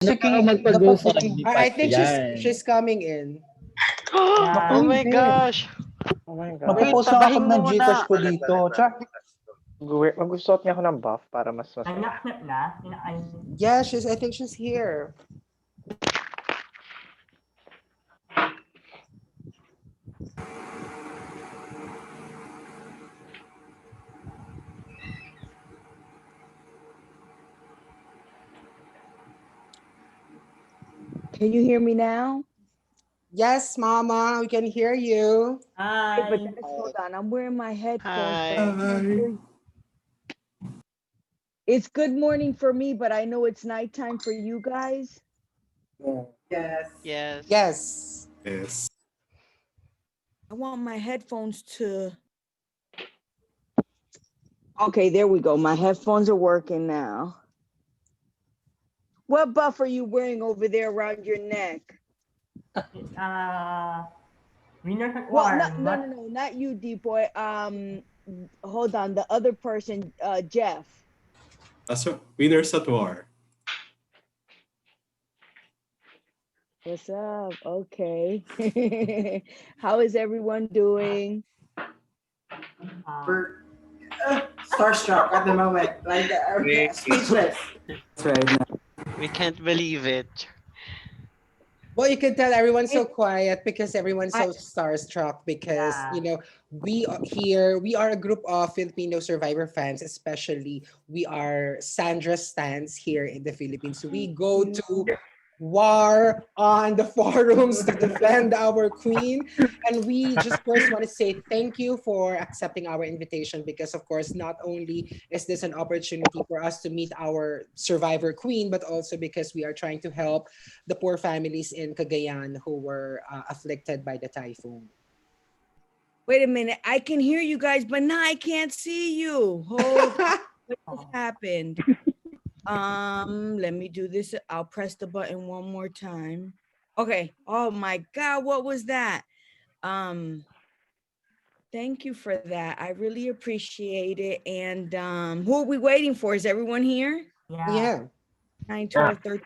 Checking Dapat magpag-GoFundMe checking. pa I think yan. she's coming in. Oh Naku, my hindi. gosh! Oh my God. Wait, Magpo-post lang ako pabahin ng muna! Gcash ko dito. Char. Magsusuot niya ako ng buff para mas masaya. Anak na? Yeah, I think she's here. Can you hear me now? Yes, Mama, we can hear you. Okay, but Hi. hold on. I'm wearing my headphones. Hi. But I can't hear you. It's good morning for me, but I know it's nighttime for you guys. Yes. Yes. Yes. Yes. I want my headphones to. Okay, there we go. My headphones are working now. What buff are you wearing over there around your neck? Winner Well, no, not you, deep boy. Hold on, the other person, Jeff. That's what Winners at War. What's up? Okay. How is everyone doing? We're starstruck at the moment, like speechless. We can't believe it. Well, you can tell everyone's so quiet because everyone's so starstruck because, you know, we are a group of Filipino Survivor fans, especially we are Sandra stands here in the Philippines. So we go to war on the forums to defend our queen. And we just first want to say thank you for accepting our invitation because, of course, not only is this an opportunity for us to meet our survivor queen, but also because we are trying to help the poor families in Cagayan who were afflicted by the typhoon. Wait a minute. I can hear you guys, but now I can't see you. Hold on. What just happened? Let me do this. I'll press the button one more time. Okay. Oh my God, what was that? Thank you for that. I really appreciate it. And who are we waiting for? Is everyone here? Yeah. 9, 12, 13,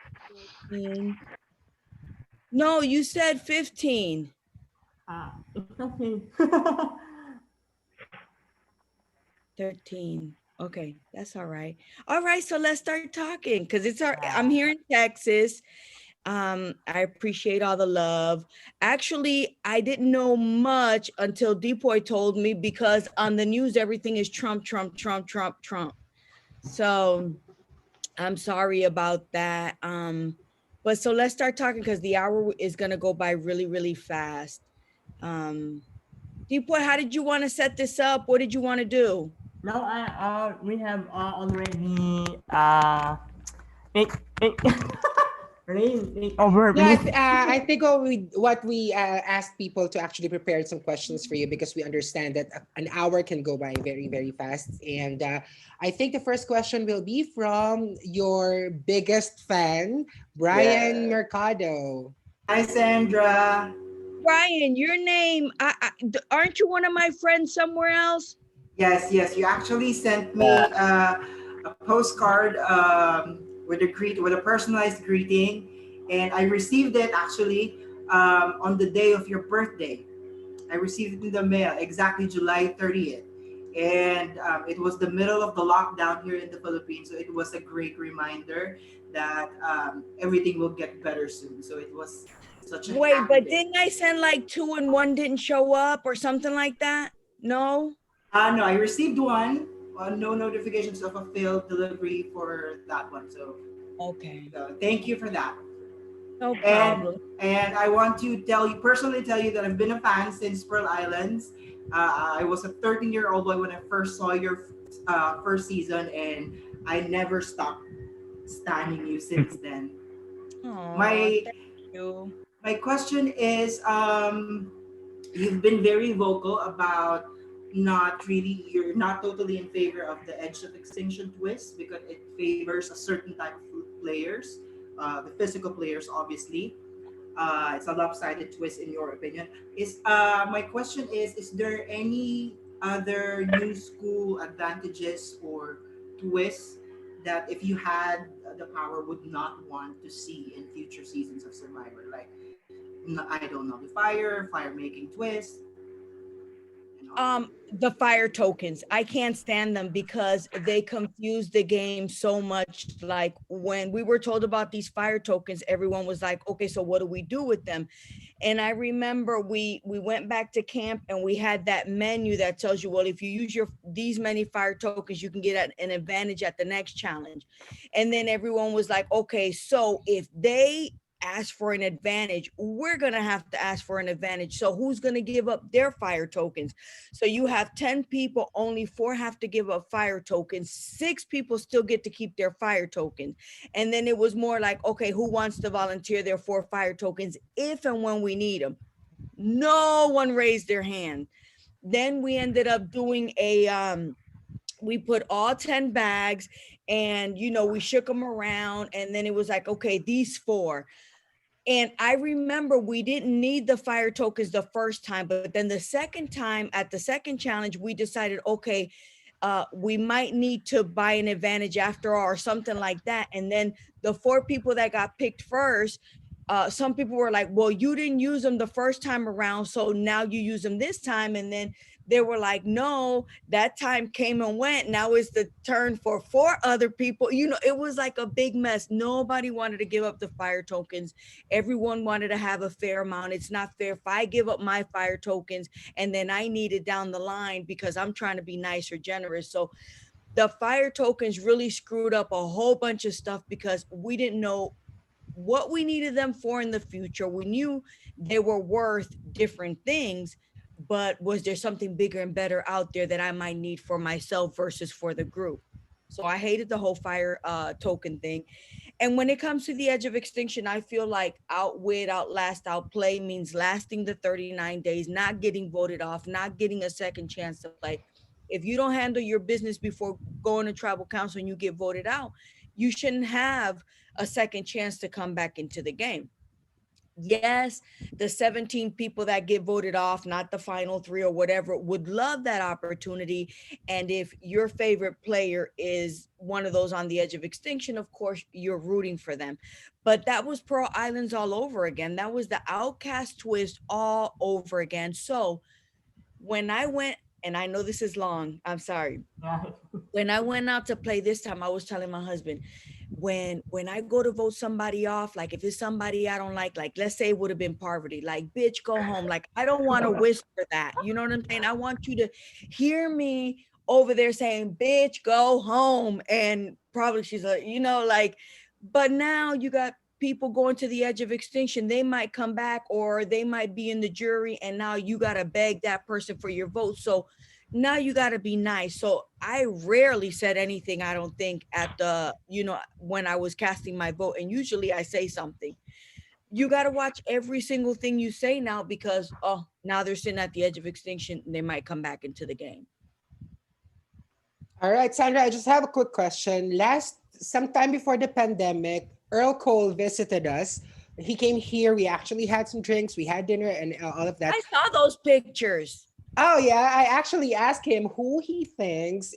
14. No, you said 15. It's okay. 13. Okay, that's all right. All right, so let's start talking because I'm here in Texas. I appreciate all the love. Actually, I didn't know much until Depoy told me because on the news everything is Trump, Trump, Trump, Trump, Trump. So I'm sorry about that. But so let's start talking because the hour is gonna go by really, really fast. Depoy, how did you want to set this up? What did you want to do? No, we have already make over. Yeah, I think what we asked people to actually prepare some questions for you because we understand that an hour can go by very, very fast. And I think the first question will be from your biggest fan, Brian Mercado. Hi, Sandra. Brian, your name, aren't you one of my friends somewhere else? Yes, you actually sent me a postcard with a personalized greeting, and I received it actually on the day of your birthday. I received it in the mail exactly July 30th, and it was the middle of the lockdown here in the Philippines, so it was a great reminder that everything will get better soon. So it was such a Wait, happy but day. didn't I send like 2 and 1 didn't show up or something like that? No? No, I received one. No notifications of a failed delivery for that one. So, okay. Thank you for that. No problem. And I want to personally tell you that I've been a fan since Pearl Islands. I was a 13-year-old boy when I first saw your first season, and I never stopped standing you since then. Aww, My thank you. my question is, you've been very vocal about you're not totally in favor of the Edge of Extinction twist because it favors a certain type of players, the physical players, obviously. It's a lopsided twist in your opinion. My question is there any other new school advantages or twists that if you had the power would not want to see in future seasons of Survivor? Like, I don't know, the fire making twist, and all. The fire tokens, I can't stand them because they confuse the game so much. Like when we were told about these fire tokens, everyone was like, okay, so what do we do with them? And I remember we went back to camp and we had that menu that tells you, well, if you use these many fire tokens, you can get an advantage at the next challenge. And then everyone was like, okay, so if they ask for an advantage, we're going to have to ask for an advantage. So who's going to give up their fire tokens? So you have 10 people, only 4 have to give up fire tokens. 6 people still get to keep their fire tokens. And then it was more like, okay, who wants to volunteer their 4 fire tokens if and when we need them? No one raised their hand. Then we ended up doing we put all 10 bags and, we shook them around. And then it was like, okay, these 4. And I remember we didn't need the fire tokens the first time, but then the second time at the second challenge, we decided, okay, we might need to buy an advantage after all or something like that. And then the 4 people that got picked first, some people were like, well, you didn't use them the first time around, so now you use them this time. And then they were like, no, that time came and went. Now it's the turn for 4 other people. It was like a big mess. Nobody wanted to give up the fire tokens. Everyone wanted to have a fair amount. It's not fair if I give up my fire tokens and then I need it down the line because I'm trying to be nice or generous. So the fire tokens really screwed up a whole bunch of stuff because we didn't know what we needed them for in the future. We knew they were worth different things, but was there something bigger and better out there that I might need for myself versus for the group? So I hated the whole fire token thing. And when it comes to the edge of extinction, I feel like outwit, outlast, outplay means lasting the 39 days, not getting voted off, not getting a second chance to play. If you don't handle your business before going to tribal council and you get voted out, you shouldn't have a second chance to come back into the game. Yes, the 17 people that get voted off, not the final 3 or whatever, would love that opportunity. And if your favorite player is one of those on the edge of extinction, of course, you're rooting for them. But that was Pearl Islands all over again. That was the Outcast twist all over again. So when I went, and I know this is long, I'm sorry. Yeah. When I went out to play this time, I was telling my husband, when I go to vote somebody off, like if it's somebody I don't like let's say it would have been Parvati, like, bitch, go home. Like, I don't want to whisper that, you know what I'm saying? I want you to hear me over there saying, bitch, go home. And probably she's like, but now you got people going to the edge of extinction. They might come back or they might be in the jury, and now you got to beg that person for your vote. So now you got to be nice. So I rarely said anything, I don't think, at the, when I was casting my vote. And usually I say something. You got to watch every single thing you say now because, now they're sitting at the edge of extinction and they might come back into the game. All right, Sandra, I just have a quick question. Sometime before the pandemic, Earl Cole visited us. He came here. We actually had some drinks. We had dinner and all of that. I saw those pictures. Oh yeah, I actually asked him who he thinks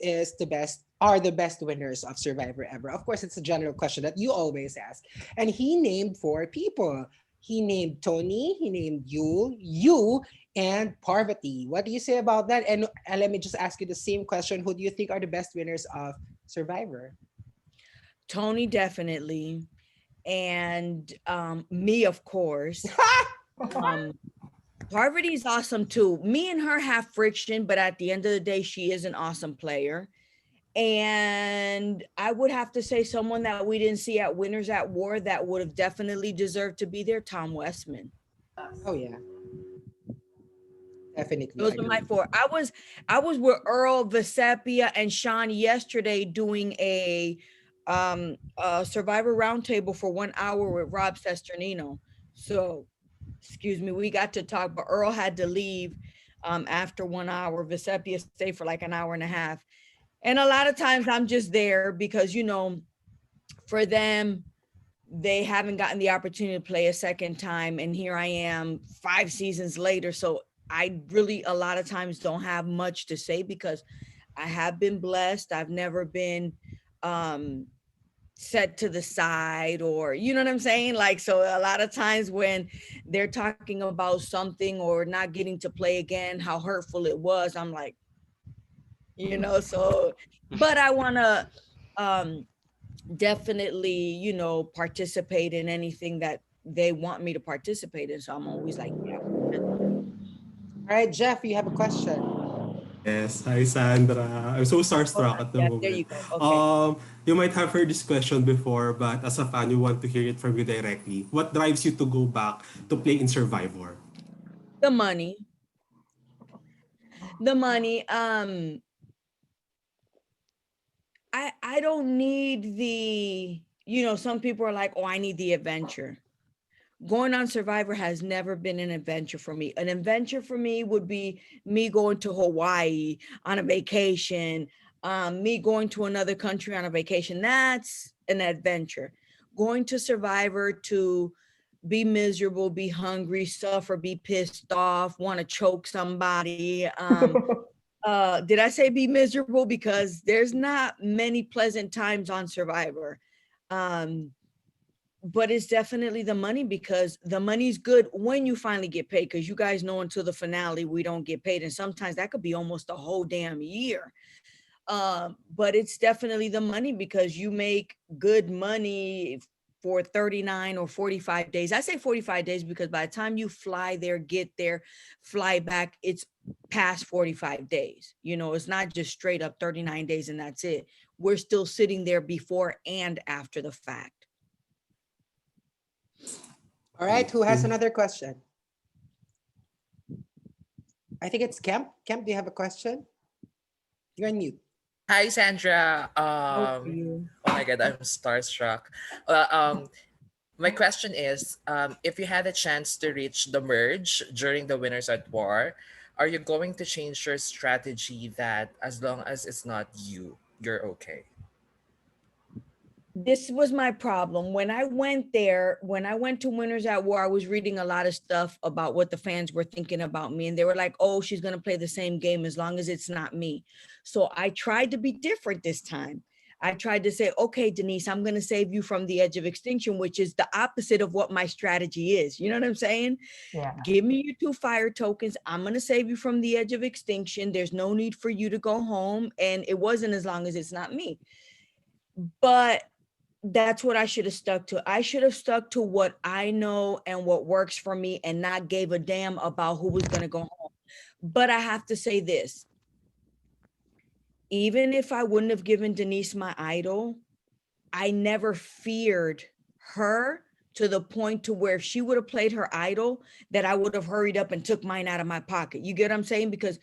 are the best winners of Survivor ever. Of course, it's a general question that you always ask. And he named 4 people. He named Tony, he named you, and Parvati. What do you say about that? And let me just ask you the same question. Who do you think are the best winners of Survivor? Tony, definitely. And me, of course. Parvati's awesome too. Me and her have friction, but at the end of the day, she is an awesome player. And I would have to say someone that we didn't see at Winners at War that would have definitely deserved to be there, Tom Westman. Oh yeah. Definitely. Those are my 4. I was with Earl, Vesepia, and Sean yesterday doing a Survivor roundtable for 1 hour with Rob Sesternino. So, excuse me, we got to talk, but Earl had to leave after 1 hour. Vesepia stayed for like an hour and a half. And a lot of times I'm just there because, for them, they haven't gotten the opportunity to play a second time. And here I am 5 seasons later. So I really, a lot of times don't have much to say because I have been blessed. I've never been set to the side, or you know what I'm saying? Like, so a lot of times when they're talking about something or not getting to play again, how hurtful it was, I'm like, you know, so, but I want to definitely, you know, participate in anything that they want me to participate in. So I'm always like, yeah. All right, Jeff, you have a question. Yes, hi Sandra. I'm so Hold starstruck on, at the yeah, there moment. you go. Okay. You might have heard this question before, but as a fan, you want to hear it from you directly. What drives you to go back to play in Survivor? The money. The money. I don't need the, you know, some people are like, oh, I need the adventure. Going on Survivor has never been an adventure for me. An adventure for me would be me going to Hawaii on a vacation, me going to another country on a vacation. That's an adventure. Going to Survivor to be miserable, be hungry, suffer, be pissed off, want to choke somebody. Did I say be miserable? Because there's not many pleasant times on Survivor. But it's definitely the money, because the money's good when you finally get paid, because you guys know until the finale we don't get paid, and sometimes that could be almost a whole damn year. But it's definitely the money, because you make good money for 39 or 45 days. I say 45 days because by the time you fly there, get there, fly back, it's past 45 days. You know, it's not just straight up 39 days and that's it. We're still sitting there before and after the fact. All right, who has another question? I think it's Kemp. Kemp, do you have a question? You're on mute. Hi, Sandra. You. Oh my God, I'm starstruck. My question is, if you had a chance to reach the merge during the Winners at War, are you going to change your strategy that as long as it's not you, you're okay? This was my problem. When I went there, when I went to Winners at War, I was reading a lot of stuff about what the fans were thinking about me. And they were like, oh, she's going to play the same game as long as it's not me. So I tried to be different this time. I tried to say, okay, Denise, I'm going to save you from the edge of extinction, which is the opposite of what my strategy is. You know what I'm saying? Yeah. Give me your 2 fire tokens. I'm going to save you from the edge of extinction. There's no need for you to go home. And it wasn't as long as it's not me. But that's what I should have stuck to. I should have stuck to what I know and what works for me and not gave a damn about who was going to go home. But I have to say this. Even if I wouldn't have given Denise my idol, I never feared her to the point to where if she would have played her idol, that I would have hurried up and took mine out of my pocket. You get what I'm saying? Because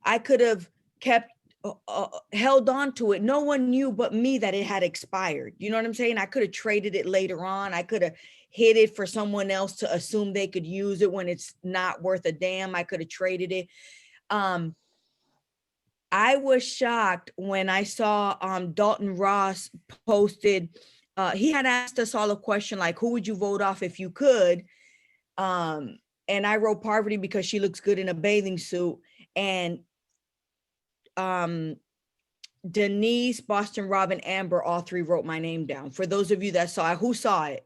I could have kept held on to it. No one knew but me that it had expired. You know what I'm saying? I could have traded it later on. I could have hid it for someone else to assume they could use it when it's not worth a damn. I could have traded it. I was shocked when I saw Dalton Ross posted, he had asked us all a question like, who would you vote off if you could? And I wrote Parvati because she looks good in a bathing suit. And Denise, Boston Rob, and Amber, all 3 wrote my name down. For those of you that saw it, who saw it?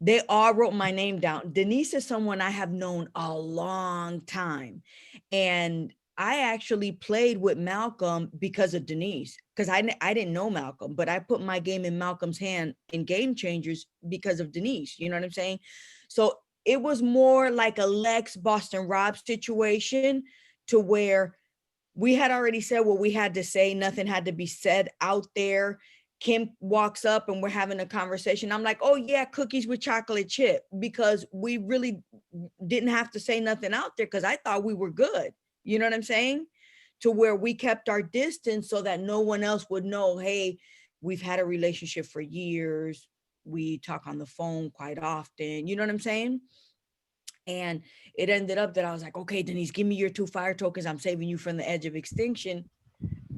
They all wrote my name down. Denise is someone I have known a long time. And I actually played with Malcolm because of Denise, because I didn't know Malcolm, but I put my game in Malcolm's hand in Game Changers because of Denise. You know what I'm saying? So it was more like a Lex Boston Rob situation, to where we had already said what we had to say. Nothing had to be said out there. Kim walks up and we're having a conversation. I'm like, oh yeah, cookies with chocolate chip, because we really didn't have to say nothing out there because I thought we were good. You know what I'm saying? To where we kept our distance so that no one else would know, hey, we've had a relationship for years. We talk on the phone quite often. You know what I'm saying? And it ended up that I was like, okay, Denise, give me your 2 fire tokens. I'm saving you from the edge of extinction.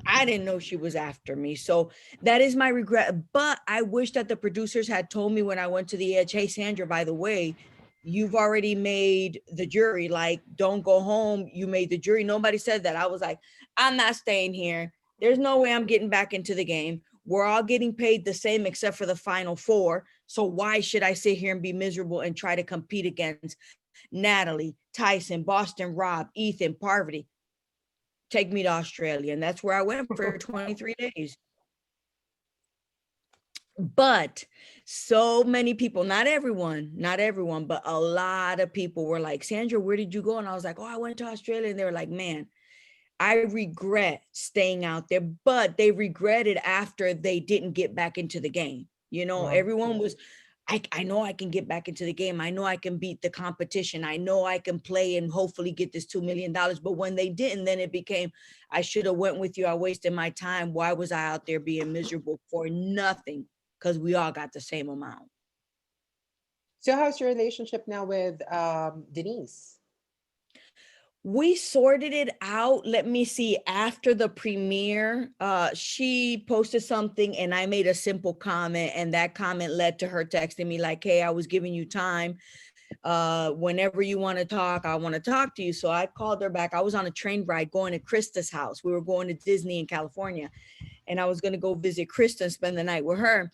I didn't know she was after me. So that is my regret. But I wish that the producers had told me when I went to the edge, hey, Sandra, by the way, you've already made the jury. Like, don't go home. You made the jury. Nobody said that. I was like, I'm not staying here. There's no way I'm getting back into the game. We're all getting paid the same except for the final four. So why should I sit here and be miserable and try to compete against Natalie, Tyson, Boston, Rob, Ethan, Parvati? Take me to Australia. And that's where I went for 23 days. But so many people, not everyone, but a lot of people were like, Sandra, where did you go? And I was like, oh, I went to Australia. And they were like, man, I regret staying out there, but they regretted after they didn't get back into the game. You know, everyone was, I know I can get back into the game. I know I can beat the competition. I know I can play and hopefully get this $2 million. But when they didn't, then it became, I should have went with you. I wasted my time. Why was I out there being miserable for nothing? Because we all got the same amount. So how's your relationship now with Denise? We sorted it out. Let me see. After the premiere, she posted something and I made a simple comment, and that comment led to her texting me like, hey, I was giving you time. Whenever you want to talk, I want to talk to you. So I called her back. I was on a train ride going to Krista's house. We were going to Disney in California, and I was going to go visit Krista and spend the night with her.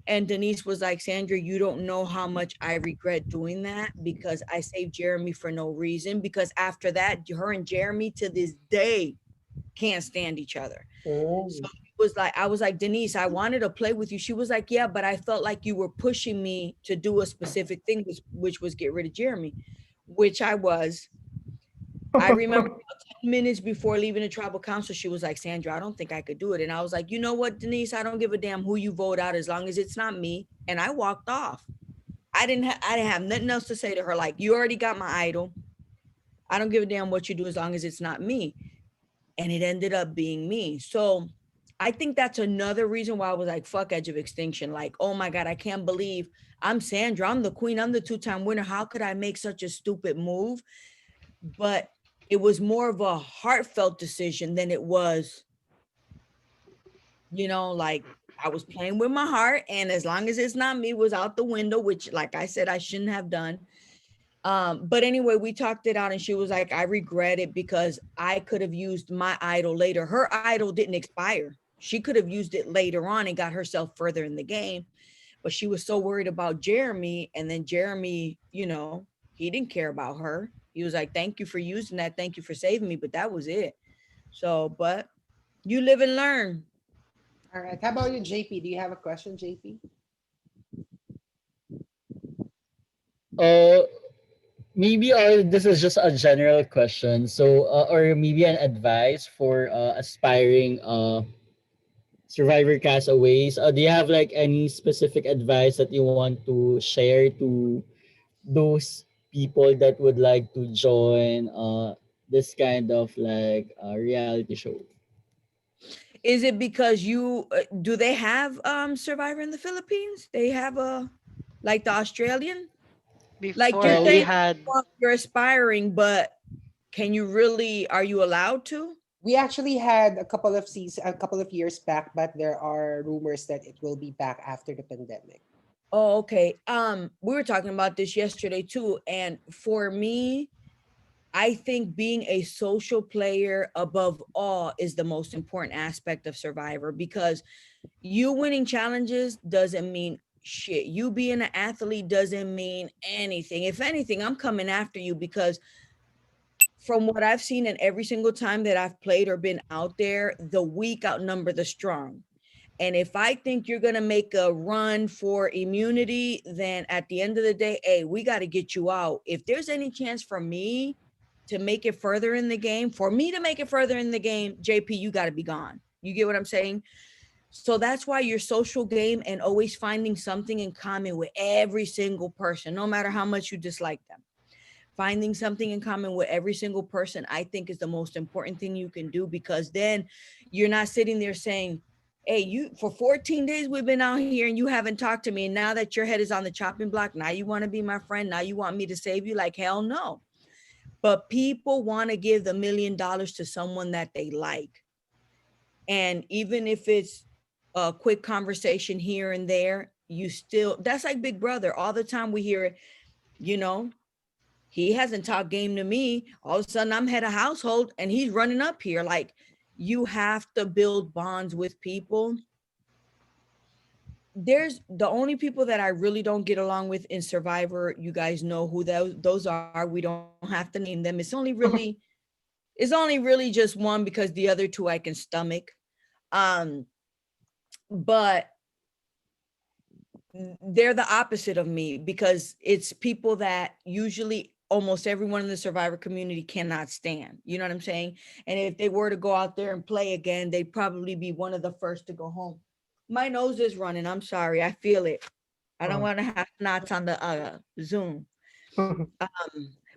And Denise was like, Sandra, you don't know how much I regret doing that, because I saved Jeremy for no reason. Because after that, her and Jeremy to this day can't stand each other. So it was like, I was like, Denise, I wanted to play with you. She was like, yeah, but I felt like you were pushing me to do a specific thing, which was get rid of Jeremy, which I was. I remember 10 minutes before leaving the tribal council, she was like, Sandra, I don't think I could do it. And I was like, you know what, Denise, I don't give a damn who you vote out as long as it's not me. And I walked off. I didn't have nothing else to say to her. Like, you already got my idol. I don't give a damn what you do as long as it's not me. And it ended up being me. So I think that's another reason why I was like, fuck Edge of Extinction. Like, oh my God, I can't believe I'm Sandra. I'm the queen. I'm the 2-time winner. How could I make such a stupid move? But it was more of a heartfelt decision than it was, you know, like I was playing with my heart, and as long as it's not me was out the window, which like I said, I shouldn't have done. But anyway, we talked it out, and she was like, I regret it because I could have used my idol later. Her idol didn't expire. She could have used it later on and got herself further in the game. But she was so worried about Jeremy, and then Jeremy, you know, he didn't care about her. He was like, thank you for using that. Thank you for saving me. But that was it. So, but you live and learn. All right. How about you, JP? Do you have a question, JP? Uh, Maybe this is just a general question. So, or maybe an advice for aspiring Survivor castaways. Do you have like any specific advice that you want to share to those people that would like to join this kind of like reality show? Is it because you do they have Survivor in the Philippines? They have a like the Australian? Like you're Before we saying had you're aspiring, but can you really, are you allowed to? We actually had a couple of years back, but there are rumors that it will be back after the pandemic. Oh, okay. We were talking about this yesterday too. And for me, I think being a social player above all is the most important aspect of Survivor, because you winning challenges doesn't mean shit. You being an athlete doesn't mean anything. If anything, I'm coming after you, because from what I've seen, and every single time that I've played or been out there, the weak outnumber the strong. And if I think you're going to make a run for immunity, then at the end of the day, hey, we got to get you out. If there's any chance for me to make it further in the game, JP, you got to be gone. You get what I'm saying? So that's why your social game and always finding something in common with every single person, no matter how much you dislike them. Finding something in common with every single person, I think, is the most important thing you can do, because then you're not sitting there saying, hey, you for 14 days we've been out here and you haven't talked to me. And now that your head is on the chopping block, now you want to be my friend. Now you want me to save you? Like, hell no. But people want to give the $1 million to someone that they like. And even if it's a quick conversation here and there, you still, that's like Big Brother. All the time we hear it, you know, he hasn't talked game to me. All of a sudden I'm head of household and he's running up here. Like, you have to build bonds with people. there's the only people that I really don't get along with in Survivor. You guys know who those are. We don't have to name them. It's only really just one because the other two I can stomach. Um, but they're the opposite of me because it's people that usually almost everyone in the Survivor community cannot stand. You know what I'm saying? And if they were to go out there and play again, they'd probably be one of the first to go home. My nose is running. I'm sorry. I feel it. I don't want to have knots on the Zoom.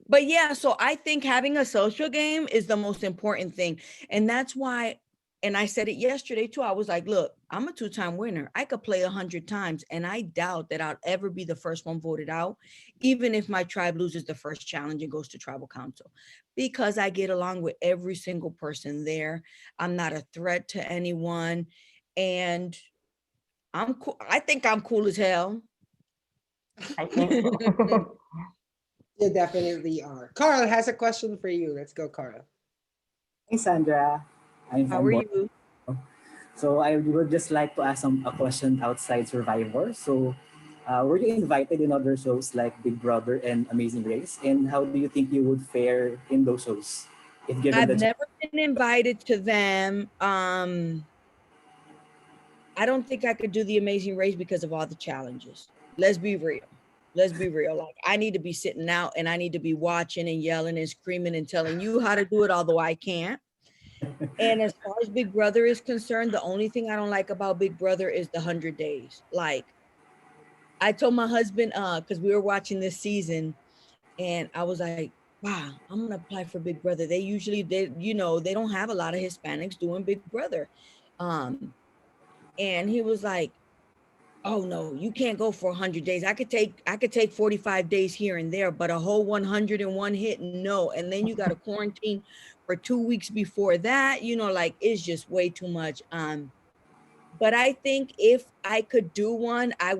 But yeah, so I think having a social game is the most important thing. And that's why, and I said it yesterday too, I was like, look, I'm a 2-time winner. I could play 100 times and I doubt that I'll ever be the first one voted out, even if my tribe loses the first challenge and goes to tribal council, because I get along with every single person there. I'm not a threat to anyone. And I'm cool. I think I'm cool as hell. I think so. You definitely are. Carl has a question for you. Let's go, Carl. Hey, Sandra. I'm How from are Bor- you? So I would just like to ask a question outside Survivor. So were you invited in other shows like Big Brother and Amazing Race? And how do you think you would fare in those shows if given I've the never been invited to them. I don't think I could do the Amazing Race because of all the challenges. Let's be real. Let's be real. Like I need to be sitting out and I need to be watching and yelling and screaming and telling you how to do it, although I can't. And as far as Big Brother is concerned, the only thing I don't like about Big Brother is the 100 days. Like I told my husband, because we were watching this season, and I was like, wow, I'm gonna apply for Big Brother. They usually they don't have a lot of Hispanics doing Big Brother. And he was like, oh no, you can't go for 100 days. I could take 45 days here and there, but a whole 101 hit, no. And then you got to quarantine for 2 weeks before that, like it's just way too much. But I think if I could do one, I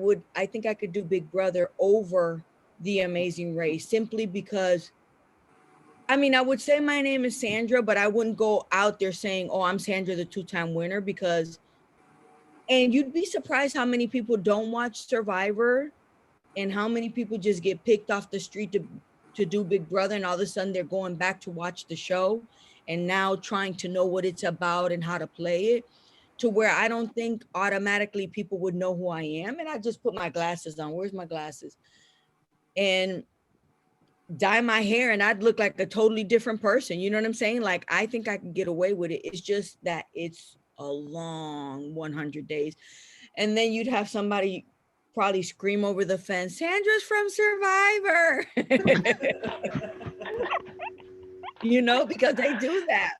think I could do Big Brother over the Amazing Race, simply because I mean, I would say my name is Sandra, but I wouldn't go out there saying, oh, I'm Sandra, the 2-time winner, because and you'd be surprised how many people don't watch Survivor and how many people just get picked off the street to do Big Brother, and all of a sudden they're going back to watch the show and now trying to know what it's about and how to play it, to where I don't think automatically people would know who I am. And I just put my glasses on. Where's my glasses? And dye my hair and I'd look like a totally different person. You know what I'm saying? Like, I think I can get away with it. It's just that it's a long 100 days. And then you'd have somebody probably scream over the fence, Sandra's from Survivor. Because they do that.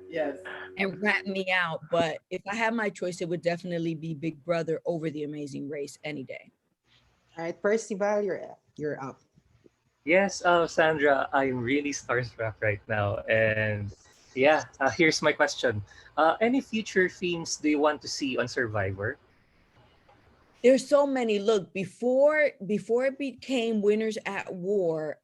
Yes. And rat me out. But if I had my choice, it would definitely be Big Brother over the Amazing Race any day. All right, Percival, you're up. Yes, Sandra, I'm really starstruck right now. And yeah, here's my question. Any future themes do you want to see on Survivor? There's so many. Look, before it became Winners at War,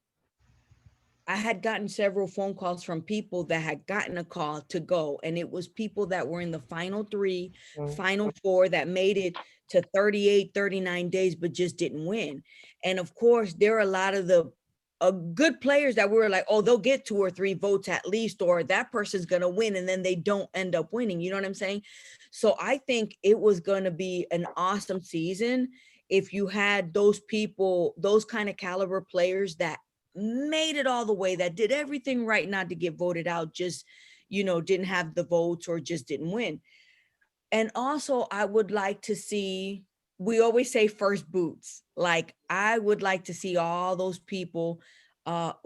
I had gotten several phone calls from people that had gotten a call to go. And it was people that were in the final 3, final 4 that made it to 38, 39 days, but just didn't win. And of course, there are a lot of the good players that were like, oh, they'll get 2 or 3 votes at least, or that person's going to win. And then they don't end up winning. You know what I'm saying? So I think it was going to be an awesome season if you had those people, those kind of caliber players that made it all the way, that did everything right not to get voted out, just, didn't have the votes or just didn't win. And also I would like to see, we always say first boots. Like I would like to see all those people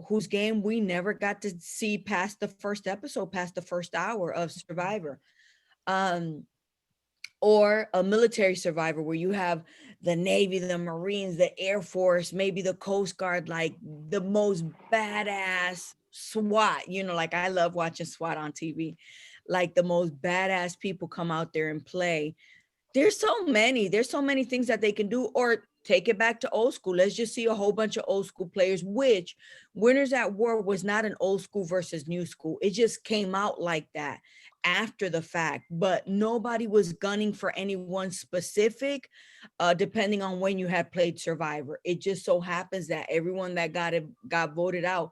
whose game we never got to see past the first episode, past the first hour of Survivor. Or a military Survivor where you have the Navy, the Marines, the Air Force, maybe the Coast Guard, like the most badass SWAT, like I love watching SWAT on TV, like the most badass people come out there and play. There's so many things that they can do. Or take it back to old school. Let's just see a whole bunch of old school players, which Winners at War was not an old school versus new school. It just came out like that. after the fact, but nobody was gunning for anyone specific, depending on when you had played Survivor. It just so happens that everyone that got voted out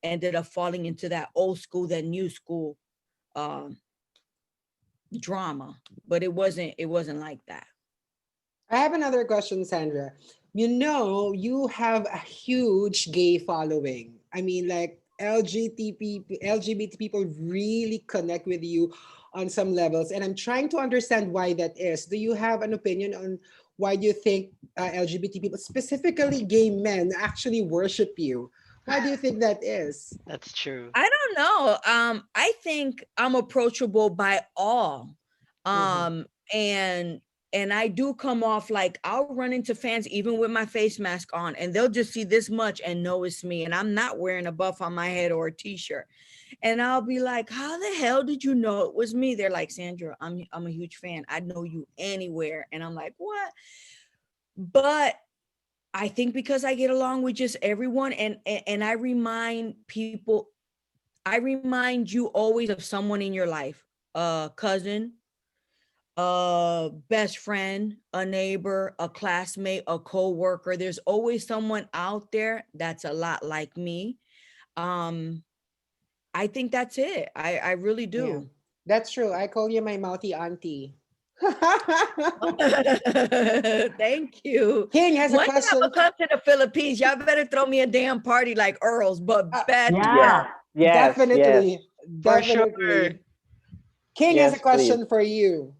ended up falling into that old school, that new school um drama. But it wasn't like that. I have another question, Sandra. You know, you have a huge gay following. I mean, like LGBT people really connect with you on some levels, and I'm trying to understand why that is. Do you have an opinion on why do you think LGBT people, specifically gay men, actually worship you? Why do you think that is? That's true. I don't know. I think I'm approachable by all. Mhm. Um, and I do come off like I'll run into fans even with my face mask on, and they'll just see this much and know it's me. And I'm not wearing a buff on my head or a t-shirt. And I'll be like, "How the hell did you know it was me?" They're like, "Sandra, I'm a huge fan. I'd know you anywhere." And I'm like, "What?" But I think because I get along with just everyone, and I remind people, I remind you always of someone in your life, a cousin, a best friend, a neighbor, a classmate, a co-worker. There's always someone out there that's a lot like me. Um, I think that's it. I really Yeah, do. that's true. I call you my mouthy auntie. Thank you. King has a One time I'll question. come to the Philippines, y'all better throw me a damn party like Earl's, but Uh, bad Yes, Yeah. time. yes, yes, definitely, For sure. definitely. King has a yes, please. question for you.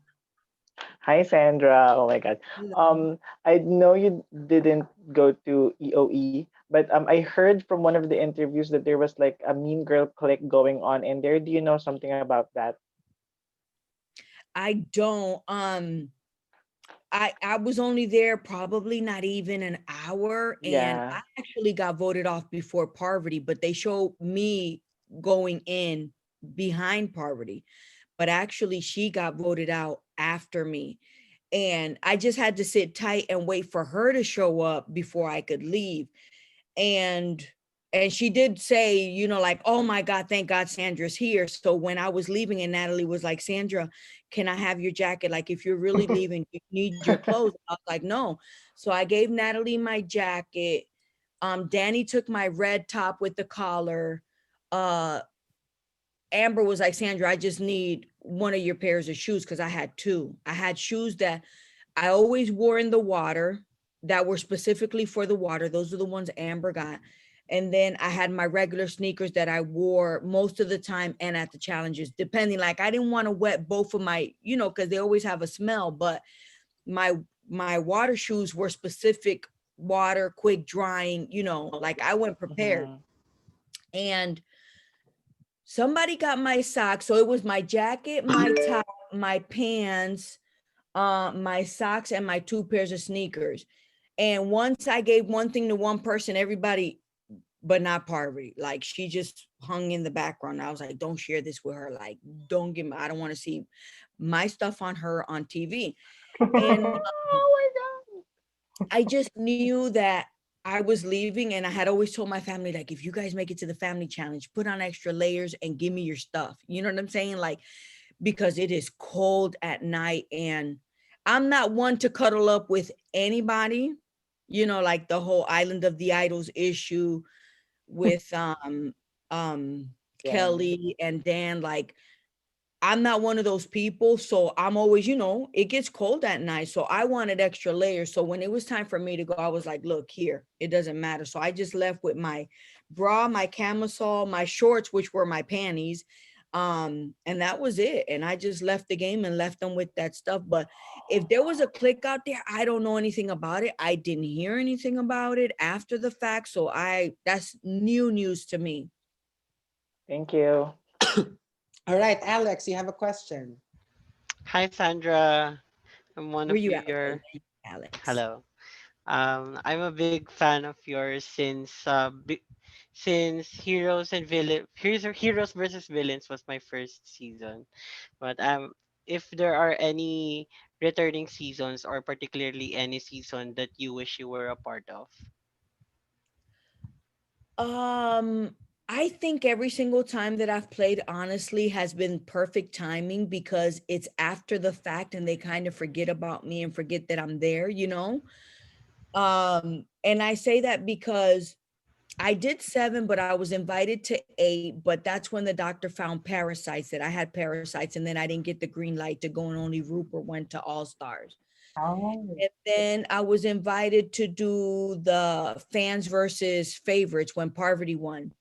Hi, Sandra. Oh my God. Hello. I know you didn't go to EOE, but I heard from one of the interviews that there was like a mean girl clique going on in there. Do you know something about that? I don't. I was only there probably not even an hour, and Yeah. I actually got voted off before Parvati, but they showed me going in behind Parvati. But actually she got voted out after me. And I just had to sit tight and wait for her to show up before I could leave. And she did say, like, "Oh my God, thank God Sandra's here." So when I was leaving and Natalie was like, "Sandra, can I have your jacket? Like, if you're really leaving, you need your clothes." I was like, "No." So I gave Natalie my jacket. Danny took my red top with the collar. Uh, Amber was like, "Sandra, I just need one of your pairs of shoes," because I had two. I had shoes that I always wore in the water that were specifically for the water. Those are the ones Amber got. And then I had my regular sneakers that I wore most of the time and at the challenges, depending. Like I didn't want to wet both of my, because they always have a smell, but my water shoes were specific water, quick drying, like I went prepared. Mhm. And somebody got my socks. So it was my jacket, my top, my pants, my socks, and my two pairs of sneakers. And once I gave one thing to one person, everybody, but not Parvati, like she just hung in the background. I was like, "Don't share this with her. Like, don't give me, I don't want to see my stuff on her on TV." And Oh I just knew that I was leaving, and I had always told my family, like, "If you guys make it to the family challenge, put on extra layers and give me your stuff." You know what I'm saying? Like, because it is cold at night, and I'm not one to cuddle up with anybody, like the whole Island of the Idols issue with um my God. Kelly and Dan. Like, I'm not one of those people. So I'm always, it gets cold at night. So I wanted extra layers. So when it was time for me to go, I was like, "Look here, it doesn't matter." So I just left with my bra, my camisole, my shorts, which were my panties. And that was it. And I just left the game and left them with that stuff. But if there was a click out there, I don't know anything about it. I didn't hear anything about it after the fact. So that's new news to me. Thank you. All right, Alex, you have a question. Hi, Sandra. I'm one Where of you at? your. Okay, Alex. Hello. I'm a big fan of yours since Heroes versus Villains was my first season. But if there are any returning seasons or particularly any season that you wish you were a part of. Um, I think every single time that I've played, honestly, has been perfect timing because it's after the fact and they kind of forget about me and forget that I'm there, you know? And I say that because I did 7, but I was invited to 8, but that's when the doctor found parasites, that I had parasites, and then I didn't get the green light to go, and only Rupert went to All Stars. Oh. And then I was invited to do the fans versus favorites when Parvati won.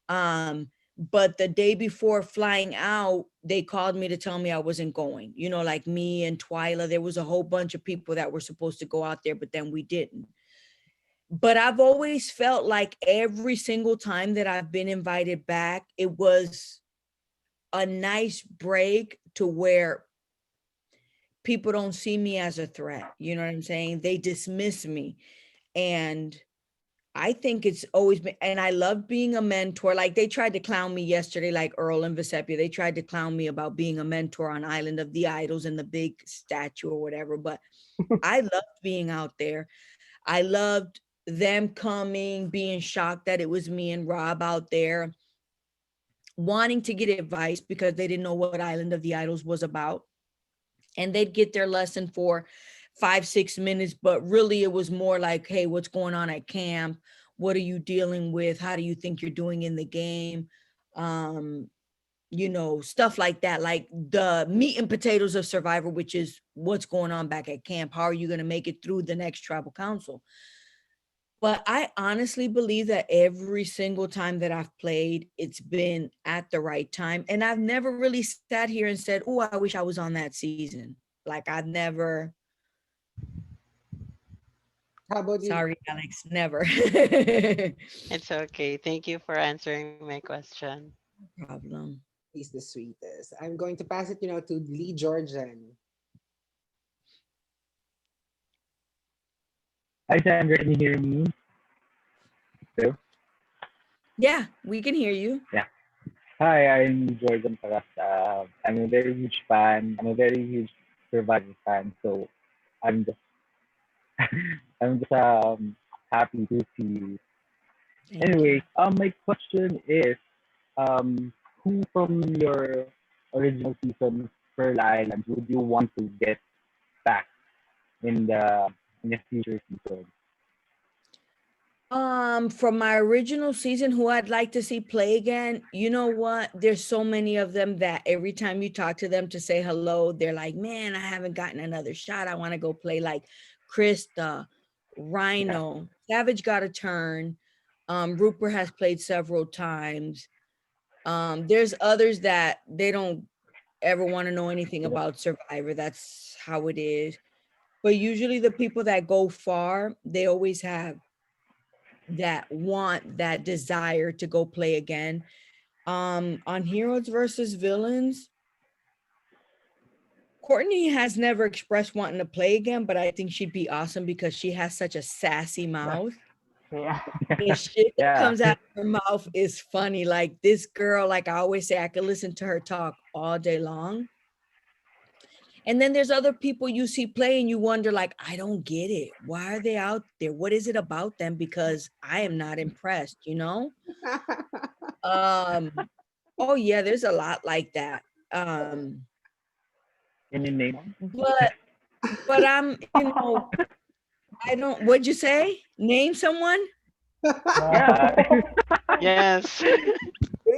But the day before flying out, they called me to tell me I wasn't going. You know, like me and Twyla, there was a whole bunch of people that were supposed to go out there, but then we didn't. But I've always felt like every single time that I've been invited back, it was a nice break to where people don't see me as a threat. You know what I'm saying? They dismiss me. And I think it's always been, and I love being a mentor. Like they tried to clown me yesterday, like Earl and Vesepia. They tried to clown me about being a mentor on Island of the Idols and the big statue or whatever. But I loved being out there. I loved them coming, being shocked that it was me and Rob out there, wanting to get advice because they didn't know what Island of the Idols was about. And they'd get their lesson for 5-6 minutes, but really it was more like, hey, what's going on at camp? What are you dealing with? How do you think you're doing in the game? You know, stuff like that, like the meat and potatoes of Survivor, which is what's going on back at camp. How are you going to make it through the next tribal council? But I honestly believe that every single time that I've played, it's been at the right time. And I've never really sat here and said, oh, I wish I was on that season. Like I've never, How about you? sorry, Alex, never. It's okay. Thank you for answering my question. Problem. He's the sweetest. I'm going to pass it, to Lee Georgian. Hi, Sandra. Can you hear me? Hello? Yeah, we can hear you. Yeah. Hi, I'm Jordan Paras. I'm a very huge fan. I'm a very huge Survivor fan. So I'm just, I'm just happy to see you. Thank Anyway, you. my question is, who from your original season, Pearl Island, would you want to get back in the future season? From my original season, who I'd like to see play again, you know what? There's so many of them that every time you talk to them to say hello, they're like, man, I haven't gotten another shot. I want to go play, like Krista, Yeah. Rhino, Savage got a turn. Rupert has played several times. There's others that they don't ever want to know anything Yeah. about Survivor. That's how it is. But usually the people that go far, they always have that want, that desire to go play again. On Heroes versus Villains, Courtney has never expressed wanting to play again, but I think she'd be awesome because she has such a sassy mouth. Yeah. The shit that Yeah. comes out of her mouth is funny. Like this girl, like I always say, I could listen to her talk all day long. And then there's other people you see play and you wonder, like, I don't get it. Why are they out there? What is it about them? Because I am not impressed, you know? Oh yeah, there's a lot like that. Can you name one? But I'm, I don't, what'd you say? Name someone? Yeah. Yes.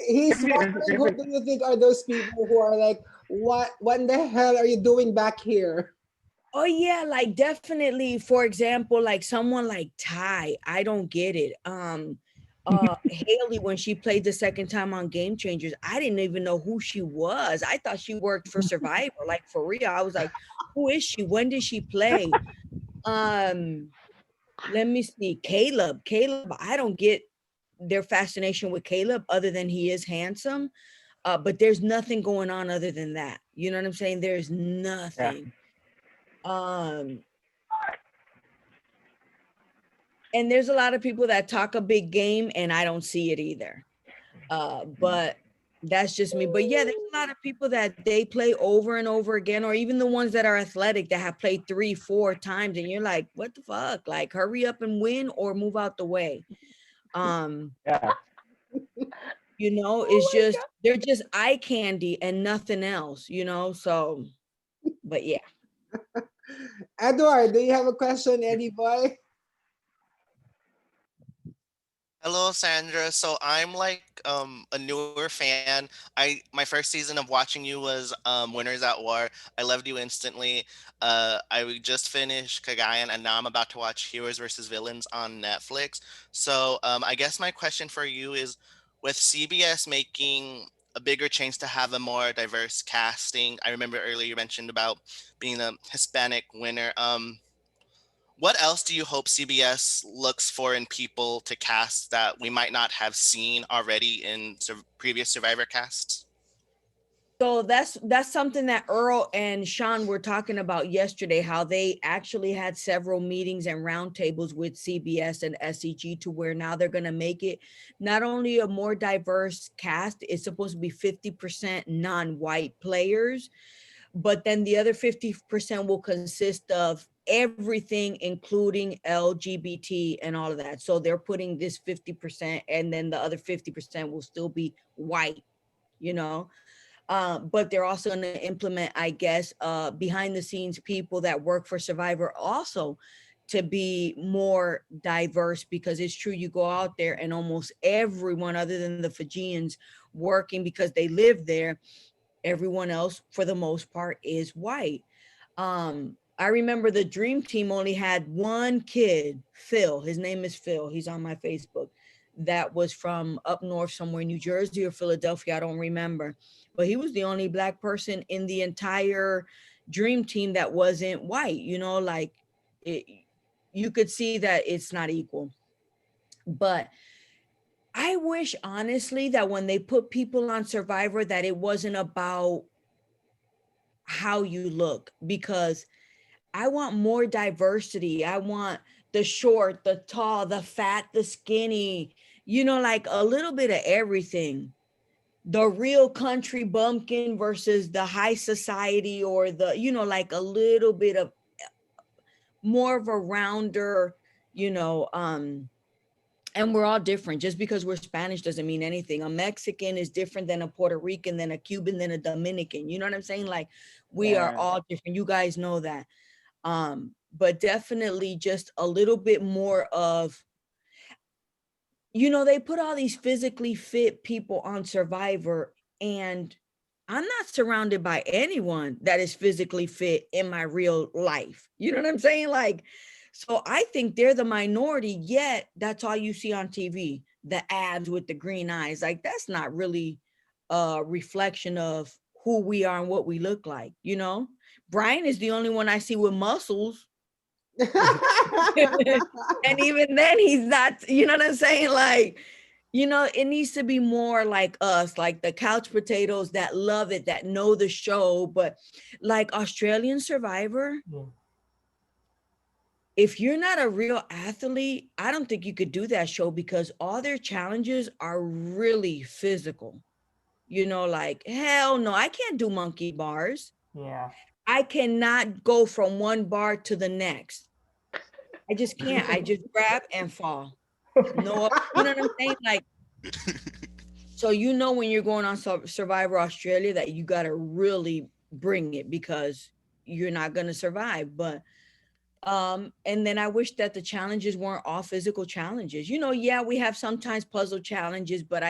He's Every, wondering, every, who do you think are those people who are like, what in the hell are you doing back here? Oh yeah, like definitely, for example, like someone like Ty, I don't get it. Haley, when she played the second time on Game Changers, I didn't even know who she was. I thought she worked for Survivor, like for real. I was like, who is she? When did she play? Let me see. Caleb, I don't get their fascination with Caleb other than he is handsome. But there's nothing going on other than that. You know what I'm saying? There's yeah. nothing. Um, and there's a lot of people that talk a big game and I don't see it either. But that's just me. But yeah, there's a lot of people that they play over and over again, or even the ones that are athletic that have played 3-4 times, and you're like, what the fuck? Like, hurry up and win or move out the way. Yeah. It's just they're just eye candy and nothing else. So, but yeah. Edward, do you have a question, Eddie boy? Hello, Sandra. So I'm like a newer fan. My first season of watching you was Winners at War. I loved you instantly. I just finished Kagayan, and now I'm about to watch Heroes versus Villains on Netflix. So I guess my question for you is, with CBS making a bigger change to have a more diverse casting. I remember earlier you mentioned about being a Hispanic winner. What else do you hope CBS looks for in people to cast that we might not have seen already in previous Survivor casts? So that's something that Earl and Sean were talking about yesterday, how they actually had several meetings and roundtables with CBS and SEG to where now they're going to make it not only a more diverse cast, it's supposed to be 50% non-white players, but then the other 50% will consist of everything, including LGBT and all of that. So they're putting this 50% and then the other 50% will still be white, you know? But they're also going to implement, I guess, behind the scenes people that work for Survivor also to be more diverse, because it's true, you go out there and almost everyone other than the Fijians working because they live there, everyone else for the most part is white. I remember the dream team only had one kid, Phil. His name is Phil. He's on my Facebook. That was from up north somewhere, New Jersey or Philadelphia, I don't remember. But he was the only black person in the entire dream team that wasn't white. Like it, you could see that it's not equal. But I wish honestly that when they put people on Survivor, that it wasn't about how you look, because I want more diversity. I want the short, the tall, the fat, the skinny, like a little bit of everything. The real country bumpkin versus the high society, or like a little bit of more of a rounder, you know, and we're all different. Just because we're Spanish doesn't mean anything. A Mexican is different than a Puerto Rican, than a Cuban, than a Dominican. You know what I'm saying? Like, we are Yeah. all different. You guys know that. But definitely just a little bit more of, they put all these physically fit people on Survivor, and I'm not surrounded by anyone that is physically fit in my real life. You know what I'm saying? Like, so I think they're the minority, yet that's all you see on TV, the abs with the green eyes. Like, that's not really a reflection of who we are and what we look like. Brian is the only one I see with muscles. And even then he's not, you know what I'm saying? Like, it needs to be more like us, like the couch potatoes that love it, that know the show. But like Australian Survivor, if you're not a real athlete, I don't think you could do that show, because all their challenges are really physical. Like, hell no, I can't do monkey bars. Yeah. I cannot go from one bar to the next. I just can't. I just grab and fall. No, you know what I'm saying? Like, so when you're going on Survivor Australia that you got to really bring it, because you're not going to survive. But and then I wish that the challenges weren't all physical challenges. Yeah, we have sometimes puzzle challenges, but